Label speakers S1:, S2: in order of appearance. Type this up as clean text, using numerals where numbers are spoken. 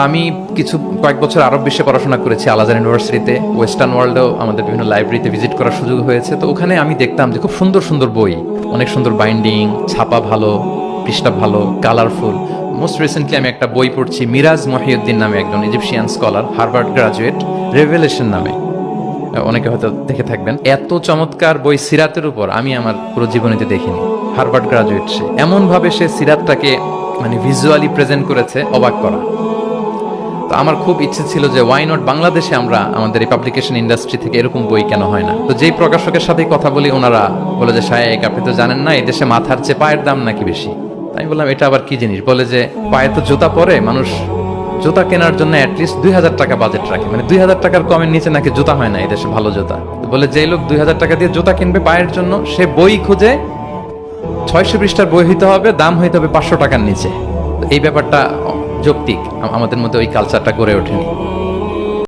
S1: আমি কয়েক বছর আরব বিশ্বে পড়াশোনা করেছি, আল আজহার ইউনিভার্সিটিতে। ওয়েস্টার্ন ওয়ার্ল্ডেও আমাদের বিভিন্ন লাইব্রেরিতে ভিজিট করার সুযোগ হয়েছে। তো ওখানে আমি দেখতাম যে খুব সুন্দর সুন্দর বই, অনেক সুন্দর বাইন্ডিং, ছাপা ভালো, পৃষ্ঠা ভালো, কালারফুল। মোস্ট রিসেন্টলি আমি একটা বই পড়ছি, মিরাজ মহিউদ্দিন নামে একজন Egyptian scholar, Harvard graduate, revelation নামে, অনেকে হয়তো দেখে থাকবেন। এত চমৎকার বই সিরাতের উপর আমি আমার পুরো জীবনীতে দেখিনি। হার্ভার্ড গ্রাজুয়েট, সে এমন ভাবে সে সিরাতটাকে মানে ভিজুয়ালি প্রেজেন্ট করেছে, অবাক করা। তো আমার খুব ইচ্ছে ছিল যে ওয়াই নট বাংলাদেশে আমরা আমাদের এই পাবলিকেশন ইন্ডাস্ট্রি থেকে এরকম বই কেন হয় না। তো যেই প্রকাশকের সাথে কথা বলি, ওনারা বলে যে শায়েক, আপনি তো জানেন না এই দেশে মাথার চেয়ে পায়ের দাম নাকি বেশি। আমি বললাম এটা আবার কি জিনিস? বলে যে পায়ে তো জুতা পরে, মানুষ জুতা কেনার জন্য অ্যাটলিস্ট 2,000 টাকা বাজেট রাখে, মানে 2,000 টাকার কমের নিচে নাকি জুতা হয় না এই দেশে ভালো জুতা। তো বলে যে লোক 2,000 টাকা দিয়ে জুতা কিনবে পায়ের জন্য, সে বই খুঁজে 600 পৃষ্ঠার বই হইতে হবে, দাম হইতে হবে 500 টাকার নিচে। তো এই ব্যাপারটা যৌক্তিক, আমাদের মধ্যে ওই কালচারটা গড়ে ওঠেনি।